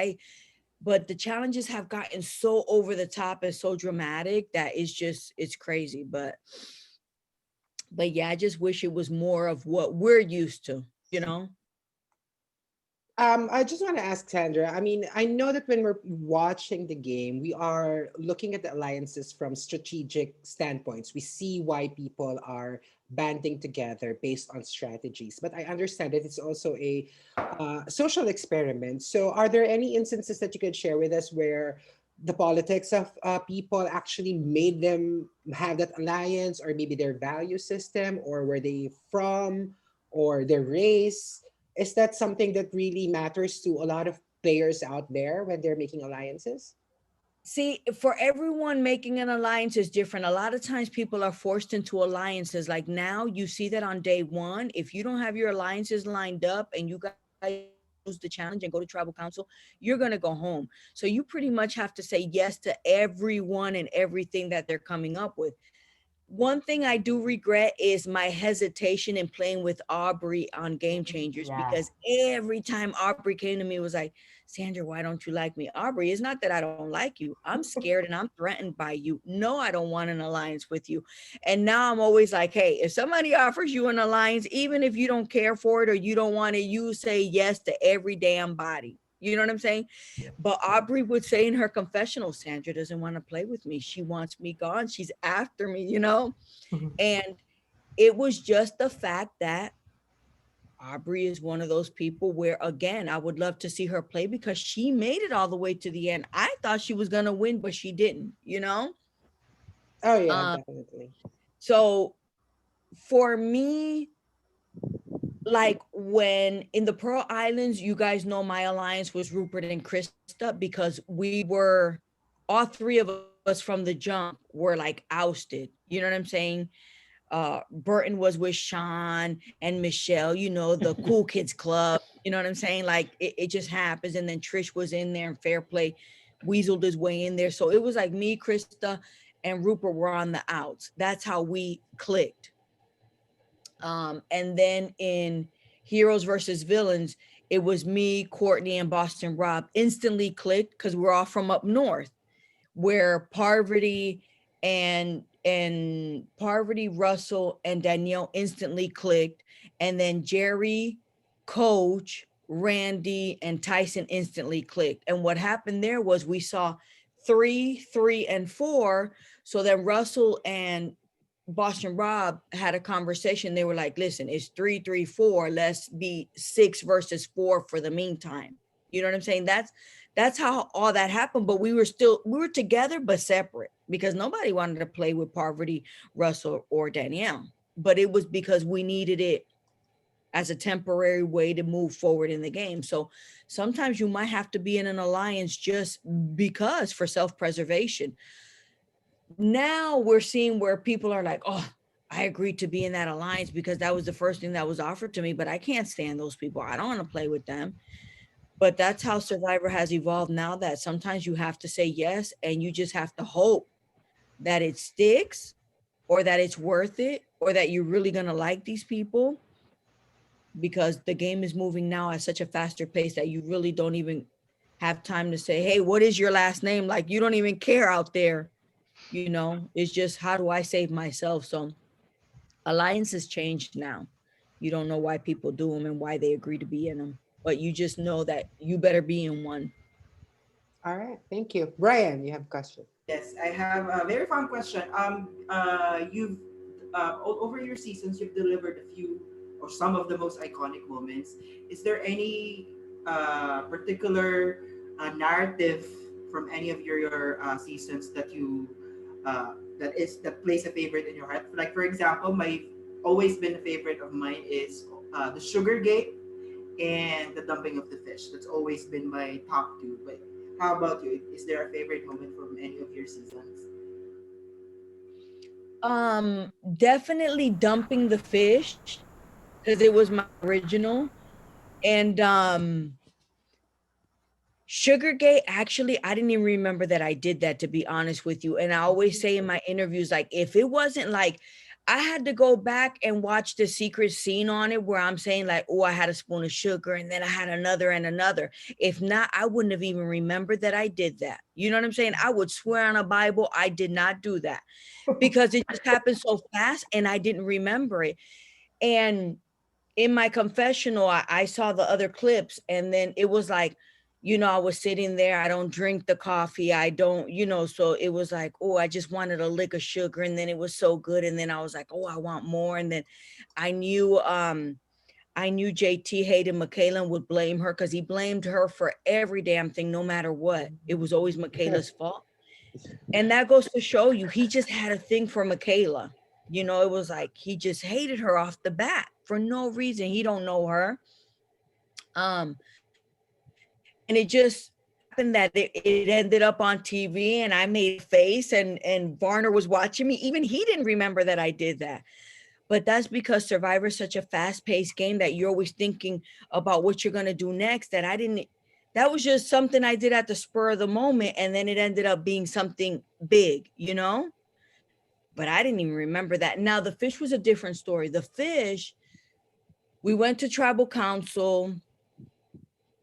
the challenges have gotten so over the top and so dramatic that it's crazy. But yeah, I just wish it was more of what we're used to. I just want to ask Sandra. I mean, I know that when we're watching the game, we are looking at the alliances from strategic standpoints. We see why people are banding together based on strategies. But I understand that it's also a social experiment. So, are there any instances that you could share with us where the politics of people actually made them have that alliance, or maybe their value system, or where they from, or their race? Is that something that really matters to a lot of players out there when they're making alliances? See, for everyone, making an alliance is different. A lot of times people are forced into alliances. Like, now you see that on day one, if you don't have your alliances lined up and you guys lose the challenge and go to tribal council, you're going to go home. So you pretty much have to say yes to everyone and everything that they're coming up with. One thing I do regret is my hesitation in playing with Aubrey on Game Changers, because every time Aubrey came to me, it was like, Sandra, why don't you like me? Aubrey, it's not that I don't like you. I'm scared and I'm threatened by you. No, I don't want an alliance with you. And now I'm always like, hey, if somebody offers you an alliance, even if you don't care for it or you don't want it, you say yes to every damn body. You know what I'm saying? But Aubrey would say in her confessional, Sandra doesn't want to play with me. She wants me gone. She's after me, you know? And it was just the fact that Aubrey is one of those people where, again, I would love to see her play because she made it all the way to the end. I thought she was going to win, but she didn't, you know? Oh, yeah, definitely. So for me, like when in the Pearl Islands, you guys know my alliance was Rupert and Krista, because we were, all three of us from the jump were like ousted. You know what I'm saying? Burton was with Sean and Michelle, you know, the cool kids club. You know what I'm saying? Like it just happens. And then Trish was in there and Fair Play weaseled his way in there. So it was like me, Krista, and Rupert were on the outs. That's how we clicked. And then in Heroes versus Villains, it was me, Courtney, and Boston Rob instantly clicked because we're all from up north, where Parvati and Parvati, Russell, and Danielle instantly clicked. And then Jerry, Coach, Randy, and Tyson instantly clicked. And what happened there was we saw 3, 3, and 4. So then Russell and Boston Rob had a conversation. They were like, listen, it's 3, 3, 4. Let's be 6 versus 4 for the meantime. You know what I'm saying? That's how all that happened. But we were together, but separate, because nobody wanted to play with Parvati, Russell, or Danielle. But it was because we needed it as a temporary way to move forward in the game. So sometimes you might have to be in an alliance just because, for self-preservation. Now we're seeing where people are like, oh, I agreed to be in that alliance because that was the first thing that was offered to me, but I can't stand those people. I don't want to play with them. But that's how Survivor has evolved now, that sometimes you have to say yes, and you just have to hope that it sticks, or that it's worth it, or that you're really going to like these people, because the game is moving now at such a faster pace that you really don't even have time to say, hey, what is your last name? Like, you don't even care out there. You know, it's just, how do I save myself? So alliances changed now. You don't know why people do them and why they agree to be in them, but you just know that you better be in one. All right, thank you. Brian, you have a question. Yes, I have a very fun question. You've over your seasons, you've delivered a few or some of the most iconic moments. Is there any particular narrative from any of your seasons that you that plays a favorite in your heart? Like, for example, my always been a favorite of mine is the Sugar Gate and the dumping of the fish. That's always been my top two. But how about you? Is there a favorite moment from any of your seasons? Definitely dumping the fish, because it was my original. And Sugargate, actually, I didn't even remember that I did that, to be honest with you. And I always say in my interviews, like, if it wasn't like, I had to go back and watch the secret scene on it where I'm saying like, oh, I had a spoon of sugar and then I had another and another. If not, I wouldn't have even remembered that I did that. You know what I'm saying? I would swear on a Bible, I did not do that, because it just happened so fast and I didn't remember it. And in my confessional, I saw the other clips, and then it was like, you know, I was sitting there, I don't drink the coffee, I don't, you know, so it was like, oh, I just wanted a lick of sugar, and then it was so good, and then I was like, oh, I want more. And then I knew JT hated Michaela and would blame her, because he blamed her for every damn thing, no matter what. It was always Michaela's fault. And that goes to show you, he just had a thing for Michaela. You know, it was like he just hated her off the bat for no reason. He don't know her. And it just happened that it ended up on TV, and I made a face, and Varner was watching me. Even he didn't remember that I did that. But that's because Survivor is such a fast-paced game that you're always thinking about what you're gonna do next. That I didn't. That was just something I did at the spur of the moment, and then it ended up being something big, you know. But I didn't even remember that. Now the fish was a different story. The fish, we went to tribal council,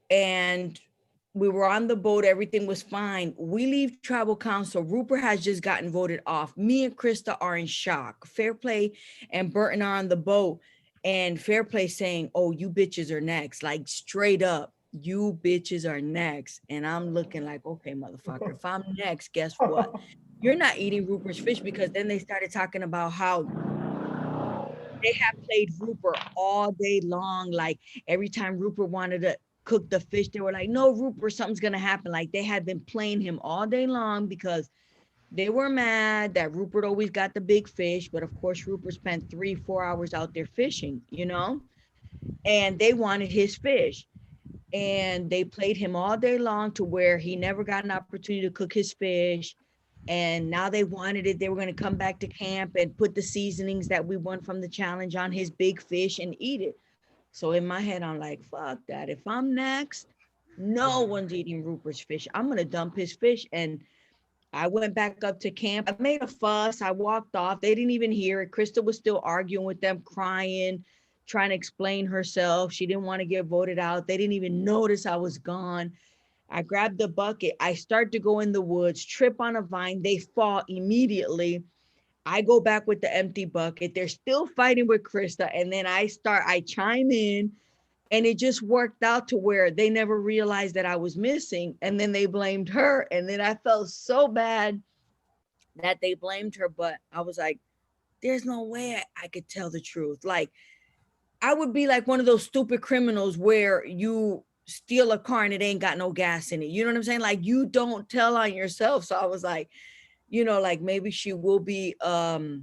and we were on the boat, everything was fine. We leave tribal council. Rupert has just gotten voted off. Me and Krista are in shock. Fairplay and Burton are on the boat, and Fairplay saying, "Oh, you bitches are next," like straight up, "You bitches are next." And I'm looking like, okay, motherfucker, if I'm next, guess what? You're not eating Rupert's fish. Because then they started talking about how they have played Rupert all day long. Like every time Rupert wanted to cook the fish, they were like, "No, Rupert, something's gonna happen." Like they had been playing him all day long because they were mad that Rupert always got the big fish. But of course, Rupert spent 3-4 hours out there fishing, you know, and they wanted his fish. And they played him all day long to where he never got an opportunity to cook his fish. And now they wanted it. They were going to come back to camp and put the seasonings that we won from the challenge on his big fish and eat it. So in my head, I'm like, fuck that. If I'm next, no one's eating Rupert's fish. I'm going to dump his fish. And I went back up to camp. I made a fuss. I walked off. They didn't even hear it. Krista was still arguing with them, crying, trying to explain herself. She didn't want to get voted out. They didn't even notice I was gone. I grabbed the bucket. I start to go in the woods, trip on a vine. They fall immediately. I go back with the empty bucket. They're still fighting with Krista. And then I chime in, and it just worked out to where they never realized that I was missing. And then they blamed her. And then I felt so bad that they blamed her. But I was like, there's no way I could tell the truth. Like, I would be like one of those stupid criminals where you steal a car and it ain't got no gas in it. You know what I'm saying? Like, you don't tell on yourself. So I was like, you know, like maybe she will be a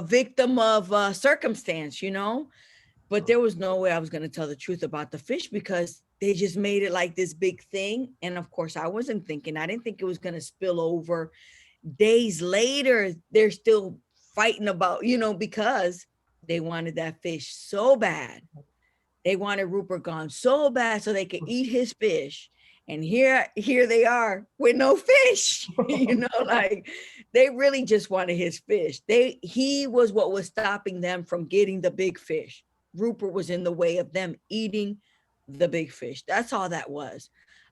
victim of circumstance, you know? But there was no way I was going to tell the truth about the fish because they just made it like this big thing. And of course, I wasn't thinking, I didn't think it was going to spill over. Days later, they're still fighting about, you know, because they wanted that fish so bad. They wanted Rupert gone so bad so they could eat his fish. And here they are with no fish. You know, like they really just wanted his fish. He was what was stopping them from getting the big fish. Rupert was in the way of them eating the big fish. That's all that was.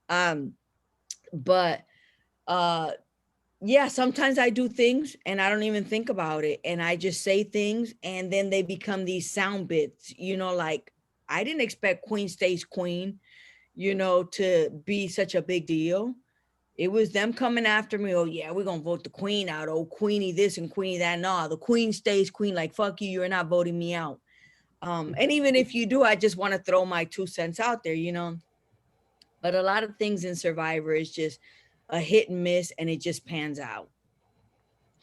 But yeah, sometimes I do things and I don't even think about it. And I just say things and then they become these sound bits, you know, like I didn't expect Queen Stays Queen, you know, to be such a big deal. It was them coming after me. Oh yeah, we're gonna vote the queen out. Oh, Queenie this and Queenie that. No, the queen stays queen. Like fuck you, you're not voting me out. And even if you do, I just want to throw my 2 cents out there, you know. But a lot of things in Survivor is just a hit and miss, and it just pans out.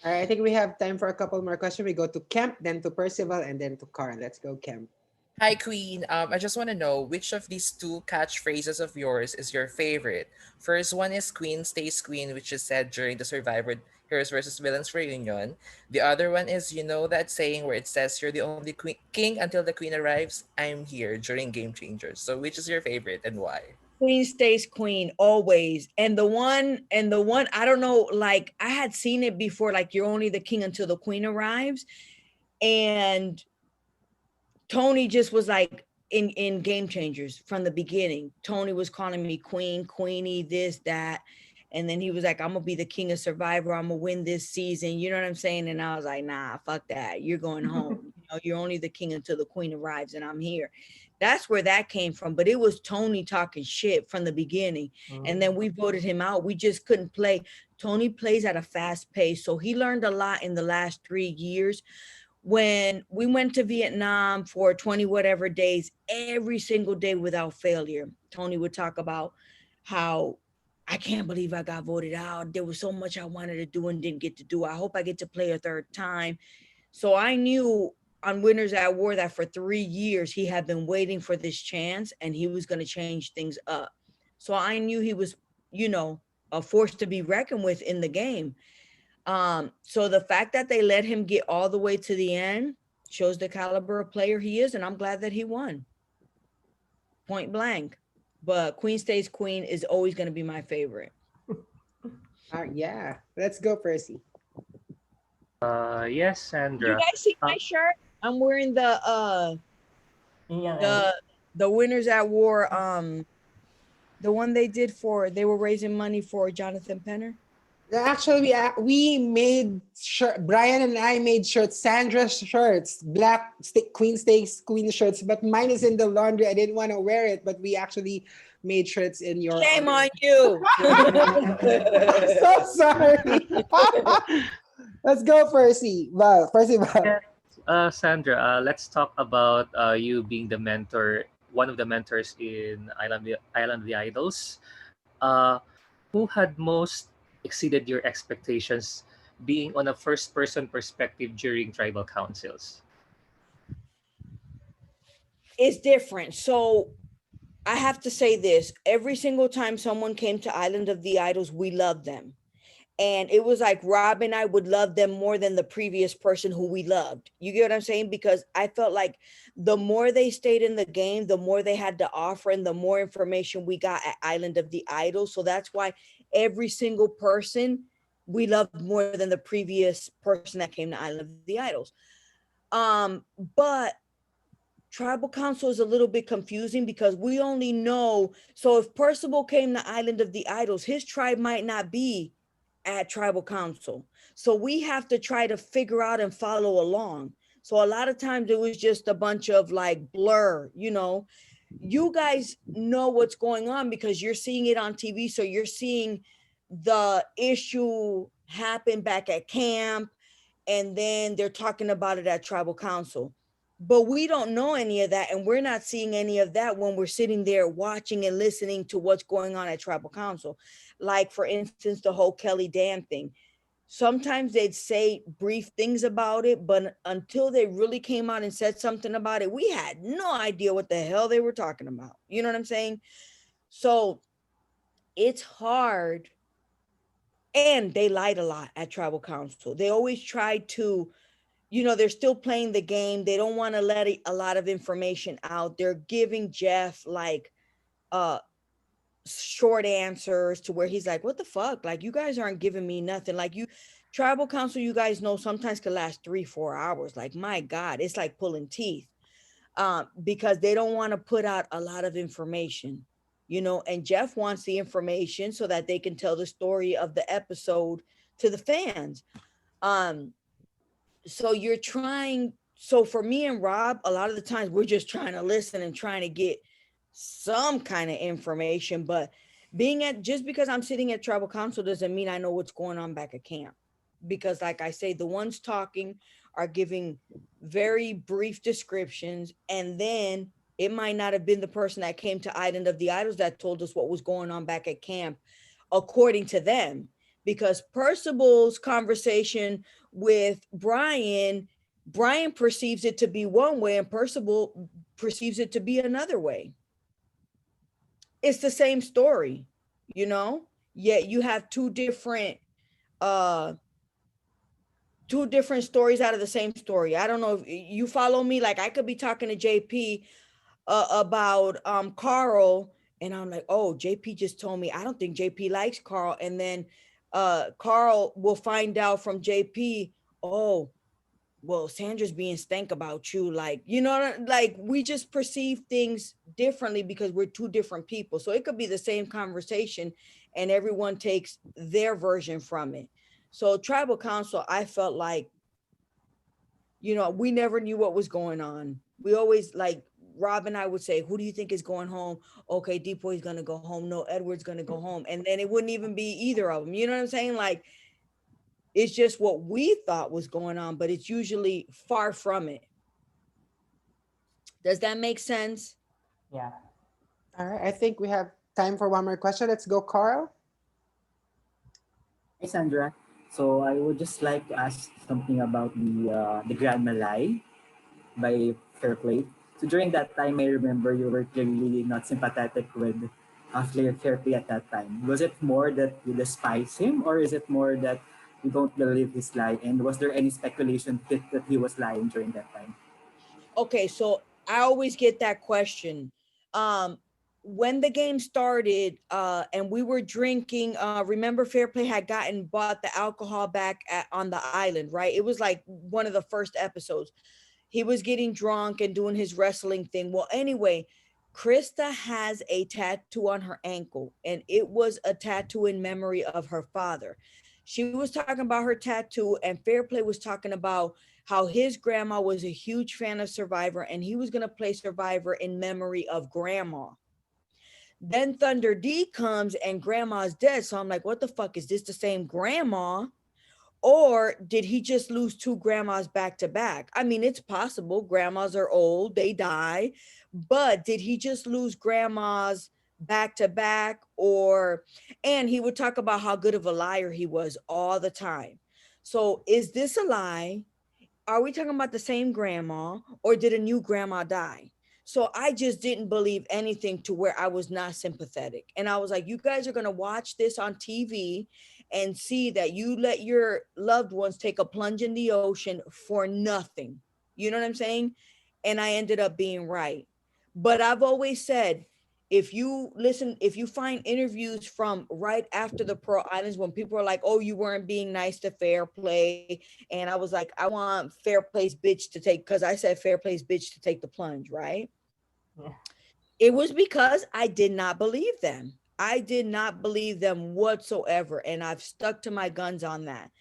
All right, I think we have time for a couple more questions. We go to Kemp, then to Percival, and then to Carl. Let's go, Kemp. Hi, Queen. I just want to know which of these two catchphrases of yours is your favorite. First one is Queen Stays Queen, which is said during the Survivor Heroes versus Villains reunion. The other one is, you know, that saying where it says you're the only king until the queen arrives. I'm here during Game Changers. So which is your favorite and why? Queen stays queen always. And the one, I don't know, like I had seen it before, like you're only the king until the queen arrives. And Tony just was like in Game Changers from the beginning. Tony was calling me queen, queenie, this, that. And then he was like, I'm gonna be the king of Survivor. I'm gonna win this season. You know what I'm saying? And I was like, nah, fuck that. You're going home. You know, you're only the king until the queen arrives, and I'm here. That's where that came from. But it was Tony talking shit from the beginning. And then we voted him out. We just couldn't play. Tony plays at a fast pace. So he learned a lot in the last 3 years. When we went to Vietnam for 20 whatever days, every single day without failure, Tony would talk about how I can't believe I got voted out. There was so much I wanted to do and didn't get to do. I hope I get to play a third time. So I knew on Winners at War that for 3 years he had been waiting for this chance and he was going to change things up. So I knew he was, you know, a force to be reckoned with in the game. So the fact that they let him get all the way to the end, shows the caliber of player he is, and I'm glad that he won. Point blank. But Queen Stays Queen is always going to be my favorite. Yeah, let's go, Percy. Yes, You Sandra. guys see my shirt? I'm wearing the Winners at War, the one they were raising money for Jonathan Penner. Actually, we made Brian and I made shirts, Sandra's shirts, black Queen Stays Queen shirts, but mine is in the laundry. I didn't want to wear it, but we actually made shirts in your Shame honor. on you. So sorry. Let's go, Percy. Well, Percy. Sandra, let's talk about you being the mentor, one of the mentors in Island of the Idols. Who had most exceeded your expectations being on a first-person perspective during tribal councils? It's different. So I have to say this. Every single time someone came to Island of the Idols, we loved them. And it was like Rob and I would love them more than the previous person who we loved. You get what I'm saying? Because I felt like the more they stayed in the game, the more they had to offer and the more information we got at Island of the Idols. So that's why every single person we loved more than the previous person that came to Island of the Idols. But Tribal Council is a little bit confusing because we only know. So if Percival came to Island of the Idols, his tribe might not be at Tribal Council. So we have to try to figure out and follow along. So a lot of times it was just a bunch of like blur, you know. You guys know what's going on because you're seeing it on TV. So you're seeing the issue happen back at camp, and then they're talking about it at Tribal Council. But we don't know any of that, and we're not seeing any of that when we're sitting there watching and listening to what's going on at Tribal Council. Like, for instance, the whole Kelly Dan thing. Sometimes they'd say brief things about it, but until they really came out and said something about it, we had no idea what the hell they were talking about. You know what I'm saying? So it's hard. And they lied a lot at Tribal Council. They always tried to, you know, they're still playing the game. They don't want to let a lot of information out. They're giving Jeff like short answers to where he's like, what the fuck? Like, you guys aren't giving me nothing. Like, Tribal Council, you guys know, sometimes could last 3-4 hours. Like, my God, it's like pulling teeth. Because they don't want to put out a lot of information, you know, and Jeff wants the information so that they can tell the story of the episode to the fans. So you're trying. So for me and Rob, a lot of the times we're just trying to listen and trying to get some kind of information. But just because I'm sitting at Tribal Council doesn't mean I know what's going on back at camp. Because like I say, the ones talking are giving very brief descriptions, and then it might not have been the person that came to Island of the Idols that told us what was going on back at camp, according to them. Because Percival's conversation with Brian perceives it to be one way and Percival perceives it to be another way. It's the same story, you know, yet you have two different stories out of the same story. I don't know if you follow me. Like, I could be talking to JP about Carl, and I'm like, oh, JP just told me I don't think JP likes Carl. And then Carl will find out from JP, oh, well, Sandra's being stank about you. Like, you know, like, we just perceive things differently because we're two different people. So it could be the same conversation and everyone takes their version from it. So Tribal Council, I felt like, you know, we never knew what was going on. We always, like, Rob and I would say, who do you think is going home? Okay, Depoy's going to go home. No, Edward's going to go home. And then it wouldn't even be either of them. You know what I'm saying? Like, it's just what we thought was going on, but it's usually far from it. Does that make sense? Yeah. All right. I think we have time for one more question. Let's go, Carl. Hi, Sandra. So I would just like to ask something about the Grand Malay by Fairplay. So during that time, I remember you were clearly not sympathetic with Fairplay at that time. Was it more that you despise him, or is it more that you don't believe his lie? And was there any speculation that he was lying during that time? Okay, so I always get that question. Um, when the game started, and we were drinking, remember Fairplay had bought the alcohol back on the island, right? It was like one of the first episodes. He was getting drunk and doing his wrestling thing. Well, anyway, Krista has a tattoo on her ankle, and it was a tattoo in memory of her father. She was talking about her tattoo, and Fairplay was talking about how his grandma was a huge fan of Survivor, and he was going to play Survivor in memory of grandma. Then Thunder D comes and grandma's dead. So I'm like, what the fuck? Is this the same grandma? Or did he just lose two grandmas back to back? I mean, it's possible. Grandmas are old, they die. But did he just lose grandmas back to back? And he would talk about how good of a liar he was all the time. So is this a lie? Are we talking about the same grandma, or did a new grandma die? So I just didn't believe anything to where I was not sympathetic. And I was like, you guys are going to watch this on TV and see that you let your loved ones take a plunge in the ocean for nothing. You know what I'm saying? And I ended up being right. But I've always said, if you find interviews from right after the Pearl Islands, when people are like, oh, you weren't being nice to Fair Play. And I was like, I want Fair Play's bitch to take, because I said Fair Play's bitch to take the plunge, right? Yeah. It was because I did not believe them. I did not believe them whatsoever. And I've stuck to my guns on that.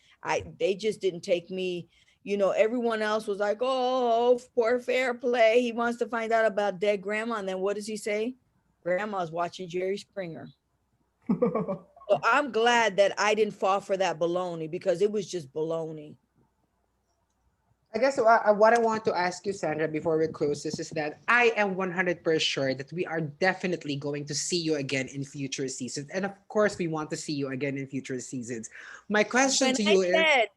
They just didn't take me. Everyone else was like, oh, poor Fair Play. He wants to find out about dead grandma. And then what does he say? Grandma's watching Jerry Springer. So I'm glad that I didn't fall for that baloney, because it was just baloney. I guess what I want to ask you, Sandra, before we close this is that I am 100% sure that we are definitely going to see you again in future seasons. And of course, we want to see you again in future seasons. My question When to I you is, said,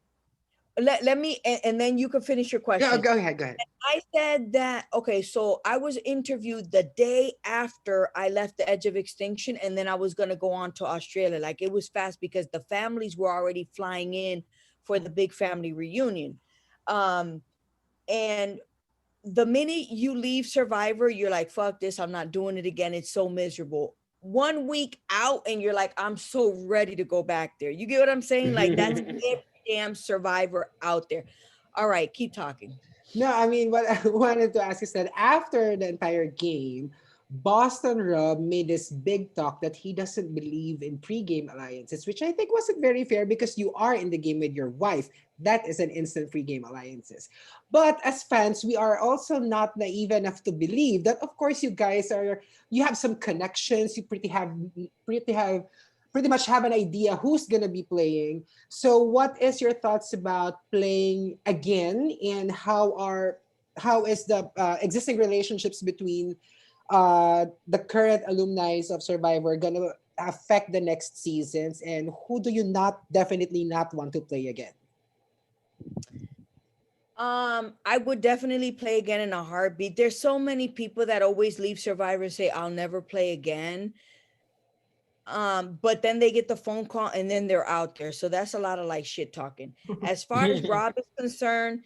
let me, and then you can finish your yeah, question. go ahead, go ahead. I said that, okay, so I was interviewed the day after I left the edge of extinction, and then I was going to go on to Australia. Like, it was fast because the families were already flying in for the big family reunion. Um, and the minute you leave Survivor, you're like, fuck this, I'm not doing it again. It's so miserable. 1 week out, and you're like, I'm so ready to go back there. You get what I'm saying? Like, that's every damn Survivor out there. All right, keep talking. No, I mean, what I wanted to ask is that after the entire game, Boston Rob made this big talk that he doesn't believe in pre-game alliances, which I think wasn't very fair because you are in the game with your wife. That is an instant pre-game alliances. But as fans, we are also not naive enough to believe that, of course, you have some connections. You pretty much have an idea who's gonna be playing. So what is your thoughts about playing again, and how is the existing relationships between the current alumni of Survivor gonna affect the next seasons, and who do you not definitely not want to play again? I would definitely play again in a heartbeat. There's so many people that always leave Survivor and say, I'll never play again. But then they get the phone call and then they're out there. So that's a lot of like shit talking. As far as Rob is concerned,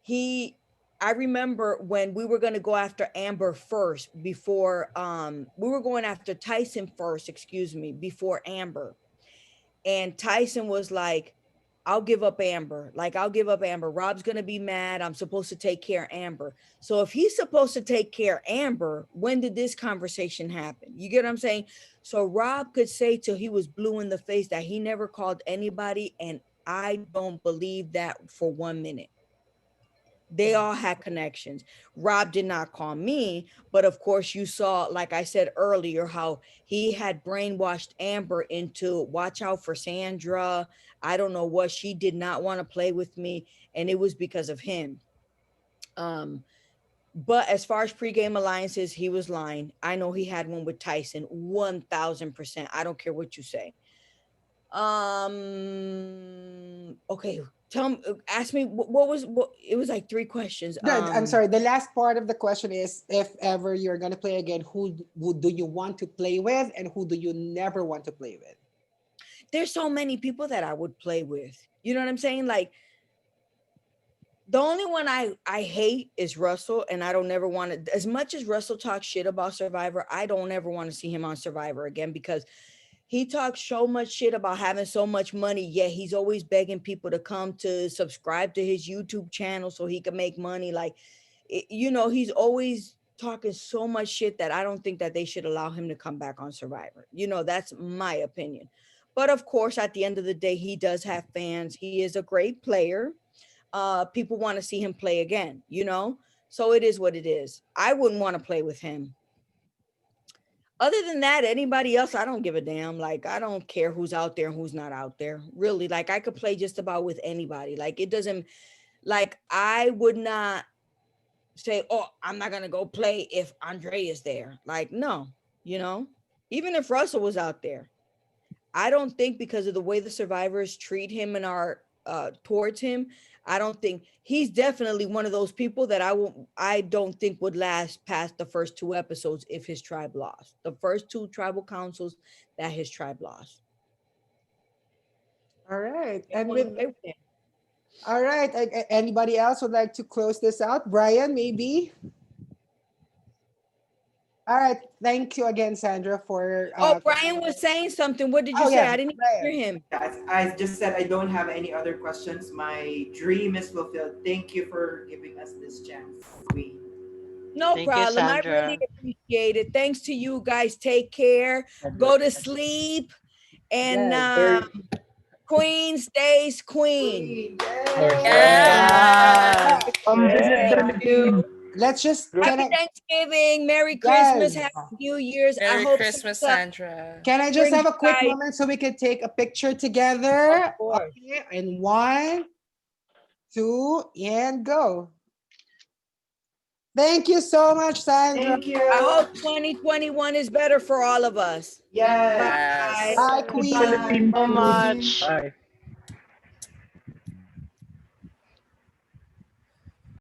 I remember when we were going to go after Amber first before we were going after Tyson first, excuse me, before Amber. And Tyson was like, I'll give up Amber. Like, I'll give up Amber. Rob's going to be mad. I'm supposed to take care of Amber. So if he's supposed to take care of Amber, when did this conversation happen? You get what I'm saying? So Rob could say till he was blue in the face that he never called anybody. And I don't believe that for 1 minute. They all had connections. Rob did not call me, but of course you saw, like I said earlier, how he had brainwashed Amber into watch out for Sandra. I don't know what, she did not want to play with me, and it was because of him. But as far as pregame alliances, he was lying. I know he had one with Tyson, 1000%. I don't care what you say. Okay, ask me what it was like 3 questions. No, I'm sorry. The last part of the question is, if ever you're gonna play again, who do you want to play with, and who do you never want to play with? There's so many people that I would play with. You know what I'm saying? Like, the only one I hate is Russell, and I don't ever want to. As much as Russell talks shit about Survivor, I don't ever want to see him on Survivor again, because he talks so much shit about having so much money, yet he's always begging people to come to subscribe to his YouTube channel so he can make money. Like, you know, he's always talking so much shit that I don't think that they should allow him to come back on Survivor. You know, that's my opinion. But of course, at the end of the day, he does have fans. He is a great player. People want to see him play again, you know? So it is what it is. I wouldn't want to play with him. Other than that, anybody else, I don't give a damn. Like, I don't care who's out there and who's not out there. Really, like, I could play just about with anybody. Like, it doesn't, like, I would not say, oh, I'm not going to go play if Andre is there. Like, no, you know? Even if Russell was out there. I don't think, because of the way the survivors treat him and are towards him, I don't think he's definitely one of those people that I don't think would last past the first 2 episodes if his tribe lost. The first 2 tribal councils that his tribe lost. All right. I And wouldn't with play with him. all right, anybody else would like to close this out? Brian, maybe. All right. Thank you again, Sandra, for Oh, Brian was saying something. What did you oh say? yeah, I didn't hear Brian. him. I just said I don't have any other questions. My dream is fulfilled. Thank you for giving us this chance, Queen. No Thank you, problem. I really Sandra. appreciate it. Thanks to you guys. Take care. Go to sleep. And Yes. Queen stays queen. Queen, More Yeah. Yes. Thank you. Let's just Happy Thanksgiving. Merry Christmas. yes. Happy New Year's. I Merry hope Christmas, Santa Sandra. Can I just brings have a you quick guys. moment so we can take a picture Of together? course. Okay, and 1, 2, and go. Thank you so much, Sandra. Thank I you. hope 2021 is better for all of us. Yes. Bye. Yes. Bye, Bye. Queen. So much. Bye.